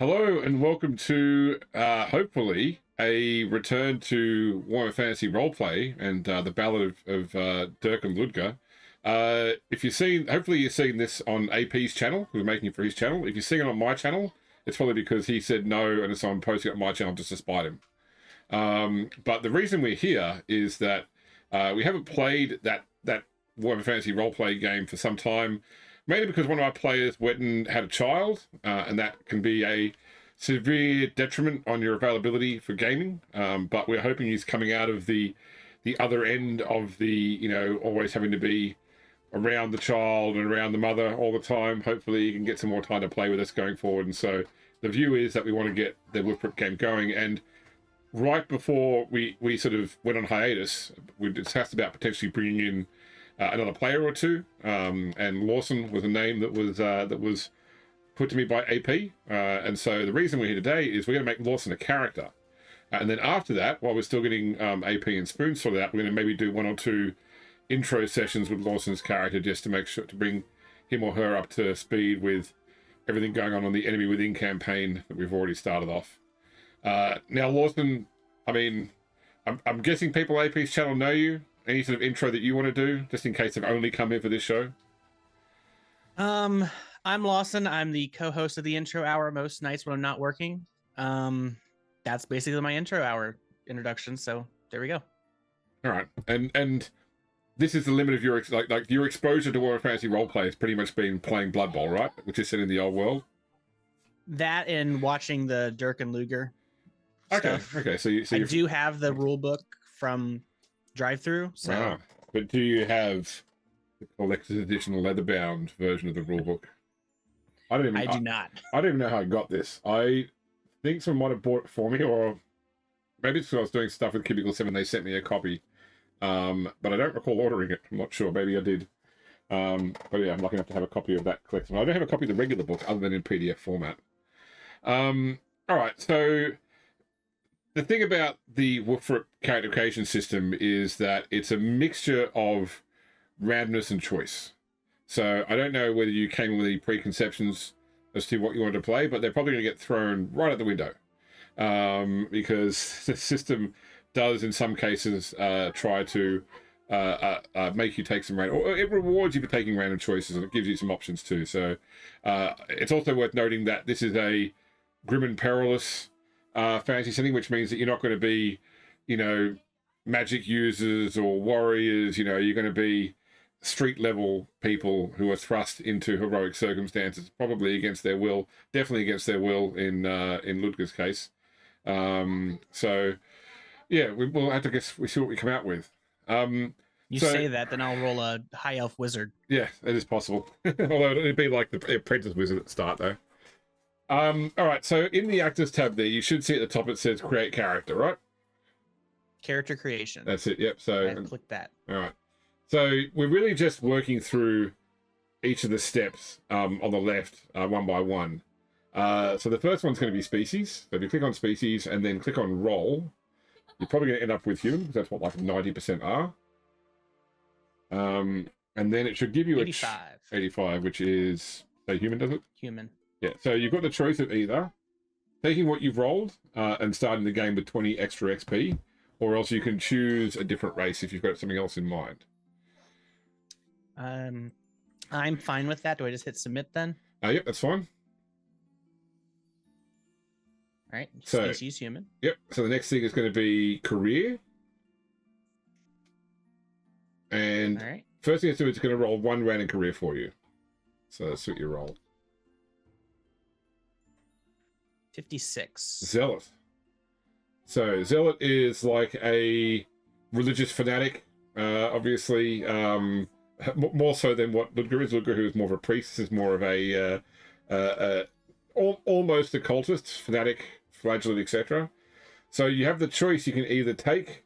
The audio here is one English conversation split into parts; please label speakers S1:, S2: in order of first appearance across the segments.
S1: Hello and welcome to hopefully a return to Warhammer Fantasy Roleplay and the Ballad of Dirk and Ludger. If you've seen, hopefully you've seen this on AP's channel. We're making it for his channel. If you're seeing it on my channel, it's probably because he said no and so I'm posting it on my channel just to spite him. But the reason we're here is that we haven't played that Warhammer Fantasy Roleplay game for some time. Mainly because one of our players went and had a child, and that can be a severe detriment on your availability for gaming. But we're hoping he's coming out of the other end of the, always having to be around the child and around the mother all the time. Hopefully he can get some more time to play with us going forward. And so the view is that we want to get the Whip game going. And right before we sort of went on hiatus, we discussed about potentially bringing in another player or two, and Lawson was a name that was put to me by AP, and so the reason we're here today is we're going to make Lawson a character, and then after that, while we're still getting AP and Spoon sorted out, we're going to maybe do one or two intro sessions with Lawson's character just to make sure to bring him or her up to speed with everything going on the Enemy Within campaign that we've already started off. Now, Lawson, I mean, I'm guessing people on AP's channel know you. Any sort of intro that you want to do, just in case they've only come here for this show?
S2: I'm Lawson. I'm the co-host of the intro hour most nights when I'm not working. That's basically my intro hour introduction. So there we go.
S1: All right, and this is the limit of your like your exposure to Warhammer Fantasy Roleplay has pretty much been playing Blood Bowl, right? Which is set in the old world.
S2: That and watching the Dirk and Ludger. Stuff.
S1: Okay. So I
S2: do have the rule book from Drive-Through. So,
S1: but do you have the collector's edition leather-bound version of the rulebook? I do not. I don't even know how I got this. I think someone might have bought it for me, or maybe it's because I was doing stuff with Cubicle 7. They sent me a copy, but I don't recall ordering it. I'm not sure. Maybe I did. But yeah, I'm lucky enough to have a copy of that collection. I don't have a copy of the regular book other than in PDF format. All right, so the thing about the Wolfrip character creation system is that it's a mixture of randomness and choice. So I don't know whether you came with any preconceptions as to what you wanted to play, but they're probably going to get thrown right out the window, because the system does, in some cases, try to make you take some random, or it rewards you for taking random choices, and it gives you some options too. So it's also worth noting that this is a grim and perilous fantasy setting, which means that you're not going to be, magic users or warriors. You're going to be street level people who are thrust into heroic circumstances, probably against their will, definitely against their will in Ludger's case. So yeah, we'll have to guess. We see what we come out with.
S2: You say that, then I'll roll a high elf wizard.
S1: Yeah, it is possible. Although it'd be like the apprentice wizard at the start, though. All right, so in the actors tab there, you should see at the top it says create character, right?
S2: Character creation.
S1: That's it, yep. So
S2: click that.
S1: All right. So we're really just working through each of the steps on the left, one by one. So the first one's going to be species. So if you click on species and then click on role, you're probably going to end up with human, because that's what like 90% are. And then it should give you 85, which is, say human, does it?
S2: Human.
S1: Yeah, so you've got the choice of either taking what you've rolled and starting the game with 20 extra XP, or else you can choose a different race if you've got something else in mind.
S2: I'm fine with that. Do I just hit submit then?
S1: Yep, that's fine.
S2: All right, species human.
S1: Yep, so the next thing is going to be career. And
S2: all right,
S1: first thing it's doing is going to roll one random career for you. So suit your roll.
S2: 56.
S1: Zealot. So Zealot is like a religious fanatic, obviously, more so than what Ludger is. Ludger, who is more of a priest, is more of a almost a cultist, fanatic, flagellant, etc. So you have the choice. You can either take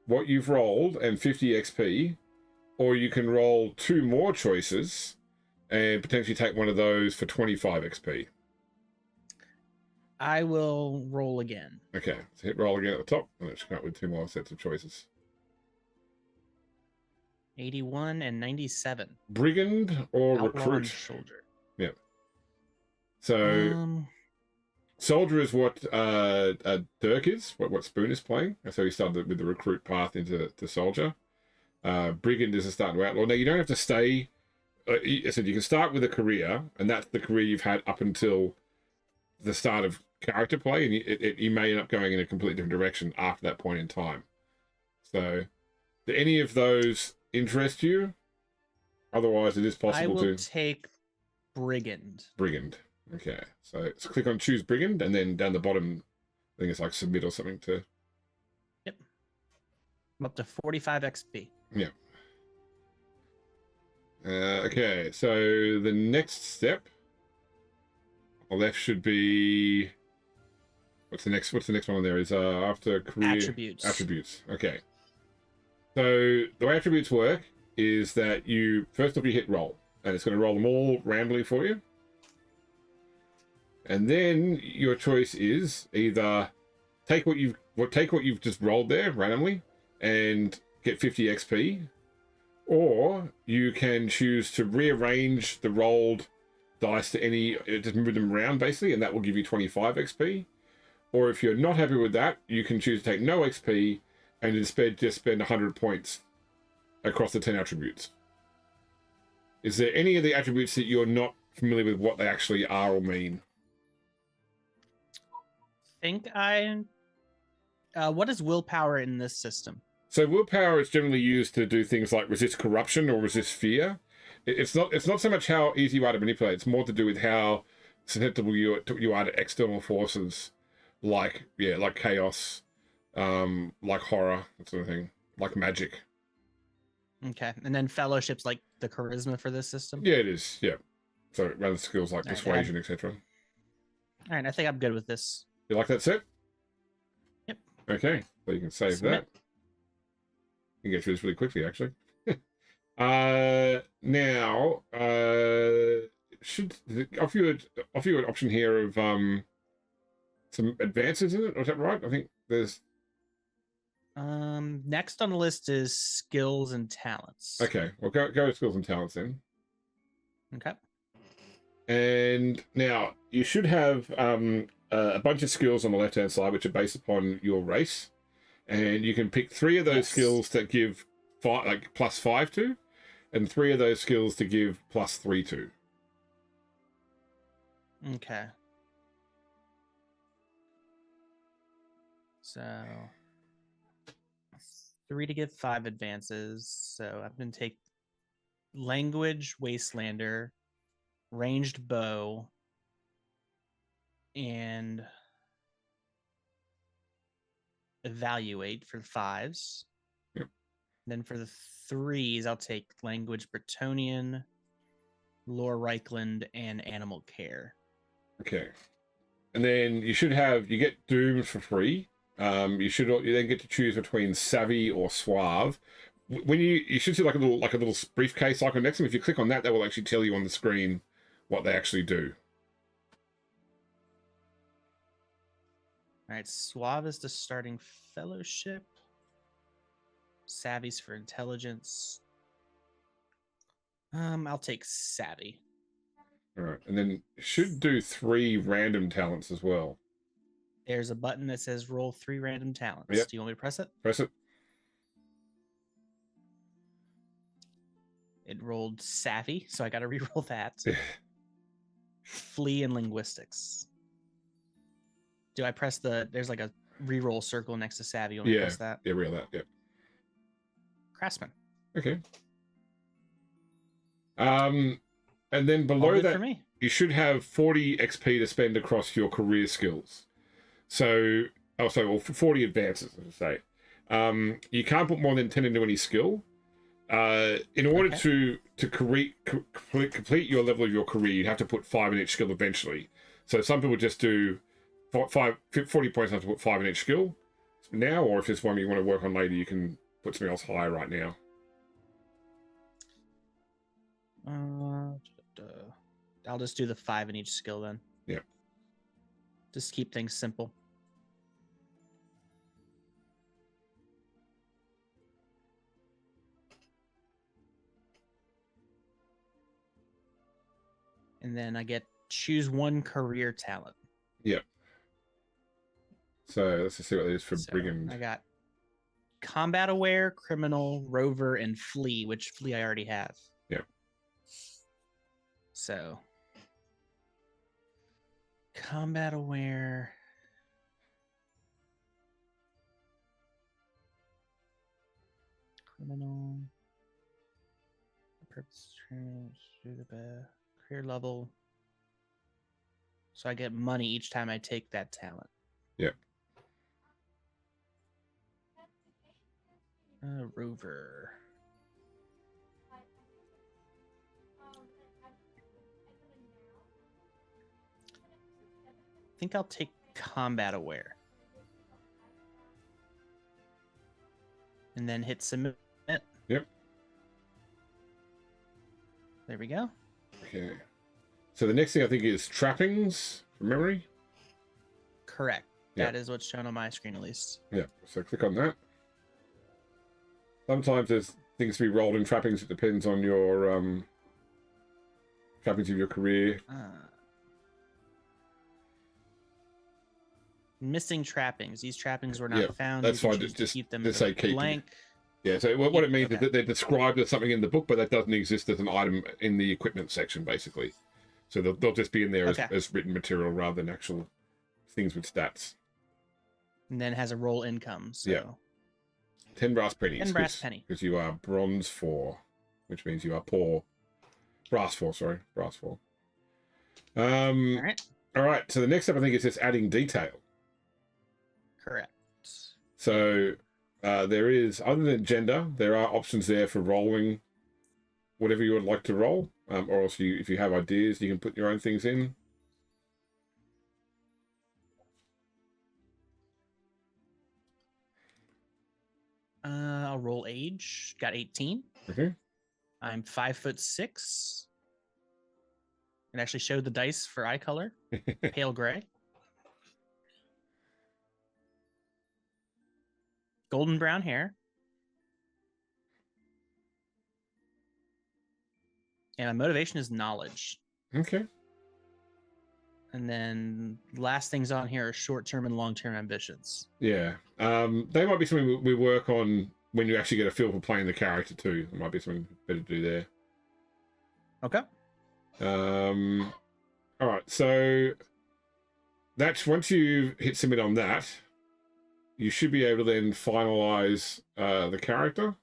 S1: what you've rolled and 50 XP, or you can roll two more choices and potentially take one of those for 25 XP.
S2: I will roll again.
S1: Okay, so hit roll again at the top, and let's come up with two more sets of choices.
S2: 81 and 97.
S1: Brigand or
S2: Outlaw
S1: recruit?
S2: Soldier.
S1: Yep. So soldier is what Dirk is, what Spoon is playing. So he started with the recruit path into soldier. Brigand is a start to outlaw. Now you don't have to stay. I said you can start with a career, and that's the career you've had up until the start of character play, and you may end up going in a completely different direction after that point in time. So, do any of those interest you? Otherwise, it is possible to
S2: take Brigand.
S1: Brigand. Okay, so click on choose Brigand, and then down the bottom, I think it's like submit or something to.
S2: Yep. I'm up to 45 XP.
S1: Yep. Okay, so the next step on the left should be what's the next one on there is after career attributes. Okay. So the way attributes work is that you first off you hit roll, and it's going to roll them all randomly for you. And then your choice is either take what you've just rolled there randomly and get 50 XP, or you can choose to rearrange the rolled dice to just move them around basically, and that will give you 25 XP. Or if you're not happy with that, you can choose to take no XP and instead just spend 100 points across the 10 attributes. Is there any of the attributes that you're not familiar with what they actually are or mean?
S2: What is willpower in this system?
S1: So willpower is generally used to do things like resist corruption or resist fear. It's not so much how easy you are to manipulate. It's more to do with how susceptible you are to external forces, like chaos, like horror, that sort of thing, like magic.
S2: Okay, and then fellowship's like the charisma for this system.
S1: Yeah, it is. Yeah, so rather skills like persuasion, etc.
S2: All right, I think I'm good with this.
S1: You like that set?
S2: Yep.
S1: Okay, so you can save that. You can get through this really quickly, actually. Now, should offer you an option here of some advances in it, or is that right? I think there's.
S2: Next on the list is skills and talents.
S1: Okay, well go to skills and talents then.
S2: Okay.
S1: And now you should have a bunch of skills on the left-hand side, which are based upon your race, and you can pick 3 of those skills that give +5 to, and 3 of those skills to give +3 to.
S2: Okay. So 3 to give 5 advances. So I'm going to take language, wastelander, ranged bow, and evaluate for the 5s.
S1: Yep.
S2: Then for the 3s, I'll take language, Bretonian, lore, Reichland, and animal care.
S1: Okay. And then you get doomed for free. You then get to choose between savvy or suave. When you should see like a little briefcase icon next to them. If you click on that, that will actually tell you on the screen what they actually do.
S2: All right, suave is the starting fellowship. Savvy's for intelligence. I'll take savvy.
S1: All right, and then should do 3 random talents as well.
S2: There's a button that says roll 3 random talents.
S1: Yep.
S2: Do you want me to press it?
S1: Press it.
S2: It rolled savvy, so I got to re-roll that. Flee and linguistics. Do I press there's like a re-roll circle next to savvy. You want me to press that?
S1: Yeah, re-roll that. Yep.
S2: Craftsman.
S1: Okay. And then below that, you should have 40 XP to spend across your career skills. So, 40 advances, as I say. You can't put more than 10 into any skill. In order to complete your level of your career, you'd have to put 5 in each skill eventually. So some people just do 40 points, have to put 5 in each skill now, or if there's one you want to work on later, you can put something else higher right now.
S2: I'll just do the 5 in each skill then.
S1: Yeah.
S2: Just keep things simple. And then I get choose 1 career talent.
S1: Yep. So let's just see what it is for brigand.
S2: I got combat aware, criminal, rover, and flee, which flee I already have.
S1: Yeah.
S2: So combat aware. Criminal. Purpose career level. So I get money each time I take that talent.
S1: Yep.
S2: Rover. I think I'll take combat aware. And then hit submit.
S1: Yep.
S2: There we go.
S1: Okay. So the next thing I think is trappings from memory.
S2: Correct.
S1: Yep.
S2: That is what's shown on my screen at least.
S1: Yeah. So click on that. Sometimes there's things to be rolled in trappings. It depends on your trappings of your career.
S2: Missing trappings. These trappings were not found.
S1: That's fine.
S2: Just keep them
S1: say keep
S2: blank.
S1: Yeah, so what it means is that they're described as something in the book, but that doesn't exist as an item in the equipment section, basically. So they'll just be in there as written material rather than actual things with stats.
S2: And then has a roll income. So.
S1: Yeah. 10 brass pennies.
S2: 10 brass penny.
S1: Because you are bronze 4, which means you are poor. Brass 4, sorry. Brass 4.
S2: All right.
S1: All right, so the next step I think is just adding detail.
S2: Correct.
S1: So there is, other than gender, there are options there for rolling whatever you would like to roll. Or else if you have ideas, you can put your own things in.
S2: I'll roll age. Got 18.
S1: Okay.
S2: I'm 5'6". It actually showed the dice for eye color. Pale gray. Golden brown hair. And my motivation is knowledge.
S1: Okay.
S2: And then last things on here are short-term and long-term ambitions.
S1: Yeah. They might be something we work on when you actually get a feel for playing the character too. There might be something better to do there.
S2: Okay.
S1: All right. So that's once you hit submit on that, you should be able to then finalize the character.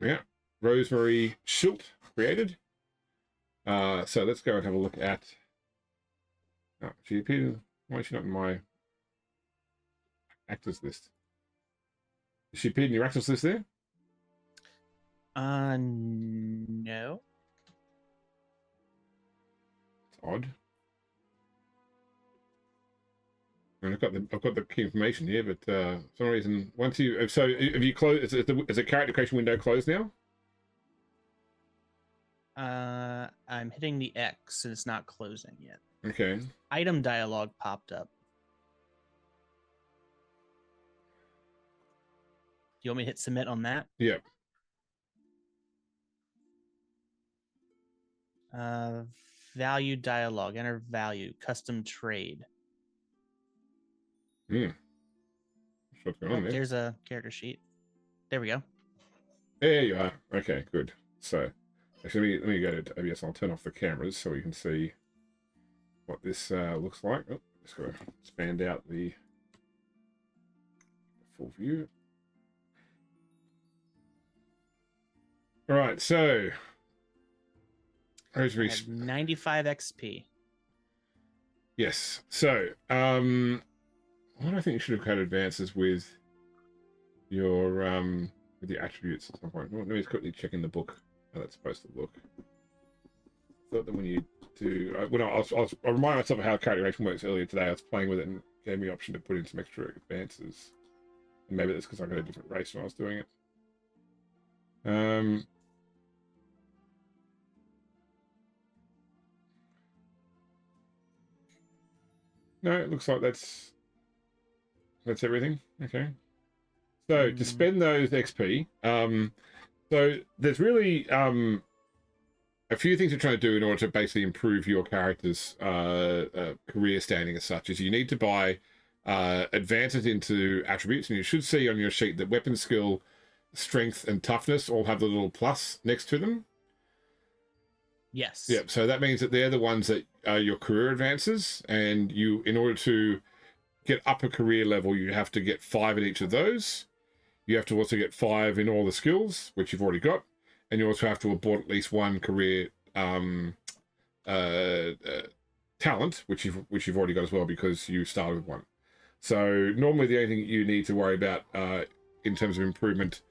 S1: Yeah. Rosemary Schilt created. So let's go and have a look at. Oh, she appeared. Why is she not in my actors list? Is she appeared in your actors list there?
S2: No.
S1: It's odd. And I've got the key information here, but for some reason, once you have you closed? Is the character creation window closed now?
S2: I'm hitting the X and it's not closing yet.
S1: Okay.
S2: Item dialog popped up. Do you want me to hit submit on that?
S1: Yep.
S2: Value dialog. Enter value. Custom trade.
S1: What's going on there?
S2: There's a character sheet. There we go.
S1: There you are. Okay, good. So, actually, let me go to OBS. I'll turn off the cameras so we can see what this looks like. Oh, just got to expand out the full view. All right, so Rosemary
S2: 95 XP.
S1: Yes. So, what I think you should have had advances with your with the attributes at some point. Let me just quickly check in the book how that's supposed to look. I thought that when you do, I'll remind myself of how characterization works earlier today. I was playing with it and it gave me the option to put in some extra advances. And maybe that's because I got a different race when I was doing it. No, it looks like that's everything. Okay. So to spend those XP, so there's really a few things you're trying to do in order to basically improve your character's career standing as such is you need to buy advances into attributes, and you should see on your sheet that weapon skill, strength, and toughness all have the little plus next to them.
S2: Yes.
S1: Yep. So that means that they're the ones that are your career advances, and you, in order to get up a career level, you have to get 5 in each of those. You have to also get 5 in all the skills, which you've already got, and you also have to have bought at least 1 career talent, which you've already got as well because you started with 1. So normally the only thing you need to worry about in terms of improvement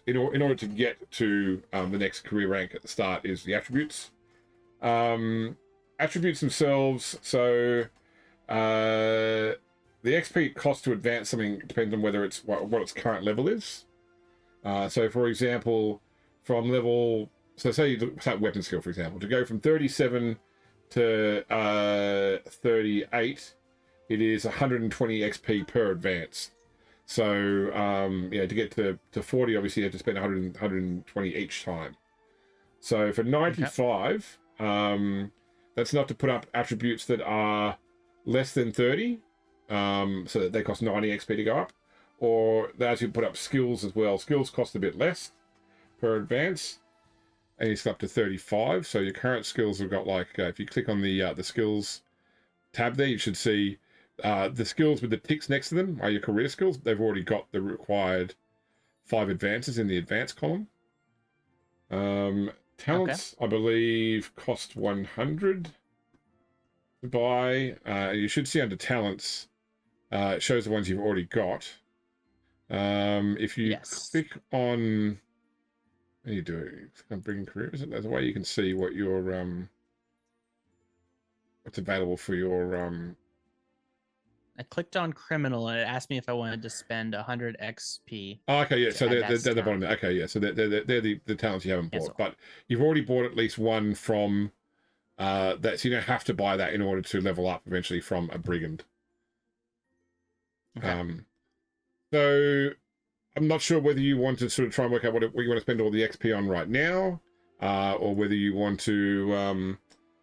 S1: in order to get to the next career rank at the start is the attributes. Attributes themselves, so the XP cost to advance something depends on whether it's what its current level is. So for example, from level, so say you start weapon skill, for example, to go from 37 to 38, it is 120 XP per advance. So yeah, to get to 40, obviously you have to spend 120 each time. So for 95, that's enough to put up attributes that are less than 30, so that they cost 90 XP to go up, or they actually put up skills as well. Skills cost a bit less per advance, and it's up to 35. So your current skills have got like, if you click on the skills tab there, you should see the skills with the ticks next to them are your career skills. They've already got the required 5 advances in the advanced column. Talents, okay, I believe, cost 100 to buy. You should see under talents, it shows the ones you've already got. If you click on, what do you do? Click on bring careers. There's a way you can see what your what's available for your
S2: I clicked on criminal and it asked me if I wanted to spend 100 XP.
S1: Oh, okay, yeah. So they're the bottom there. Okay, yeah. So they're the talents you haven't bought, but you've already bought at least 1 from that. So you don't have to buy that in order to level up eventually from a brigand. Okay. So I'm not sure whether you want to sort of try and work out what you want to spend all the XP on right now, or whether you want to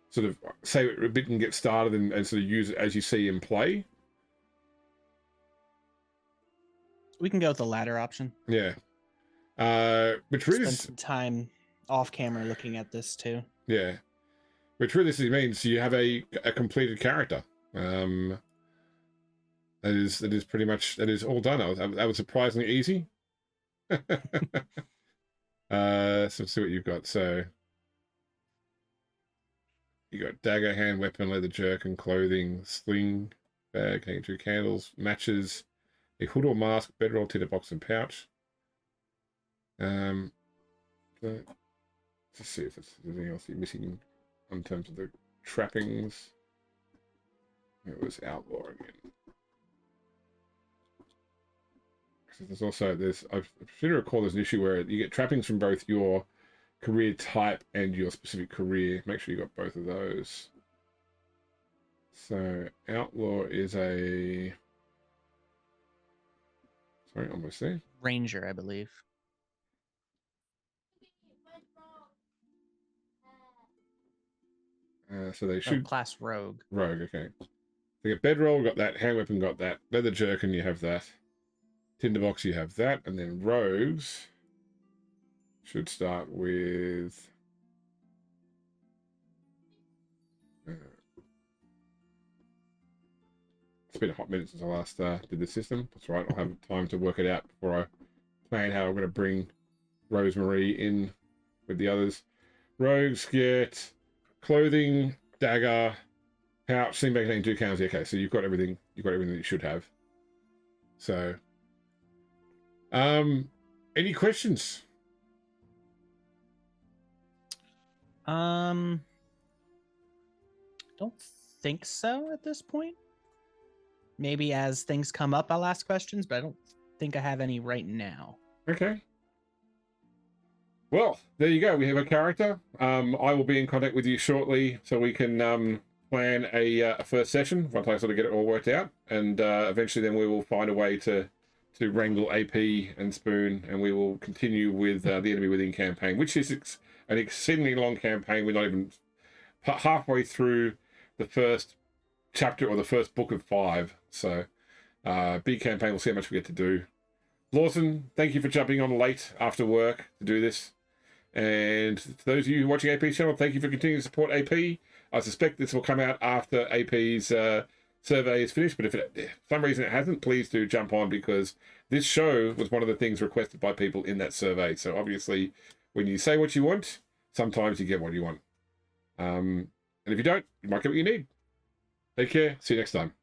S1: sort of save it a bit and get started and sort of use it as you see in play.
S2: We can go with the latter option.
S1: Yeah. Which really
S2: spend some time off camera looking at this too.
S1: Yeah. Which really means you have a completed character. That is pretty much, that is all done. That was surprisingly easy. So let's see what you've got. So you got dagger, hand weapon, leather jerkin, clothing, sling, bag, hanging 2 candles, matches, a hood or mask, bedroll, tinder box, and pouch. Let's see if there's anything else you're missing in terms of the trappings. It was outlaw again. There's also I should recall there's an issue where you get trappings from both your career type and your specific career. Make sure you got both of those. So outlaw is a, sorry, almost there.
S2: Ranger, I believe.
S1: So they should
S2: class rogue.
S1: Rogue, okay. They get bedroll, got that. Hand weapon, got that. Leather jerkin, you have that. Tinderbox, you have that. And then rogues should start with it's been a hot minute since I last did the system. That's right, I'll have time to work it out before I plan how I'm going to bring Rosemary in with the others. Rogues get clothing, dagger, pouch, sling bag, 2 candles. Okay, so you've got everything. You've got everything that you should have. So, any questions?
S2: Don't think so at this point. Maybe as things come up, I'll ask questions, but I don't think I have any right now.
S1: Okay. Well, there you go. We have a character. I will be in contact with you shortly so we can plan a first session once I sort of get it all worked out, and eventually then we will find a way to wrangle AP and Spoon, and we will continue with the Enemy Within campaign, which is an exceedingly long campaign. We're not even halfway through the first chapter or the first book of 5. So big campaign. We'll see how much we get to do. Lawson, thank you for jumping on late after work to do this. And to those of you watching AP's channel, thank you for continuing to support AP. I suspect this will come out after AP's survey is finished, but if for some reason it hasn't, please do jump on, because this show was one of the things requested by people in that survey. So obviously, when you say what you want, sometimes you get what you want. And if you don't, you might get what you need. Take care. See you next time.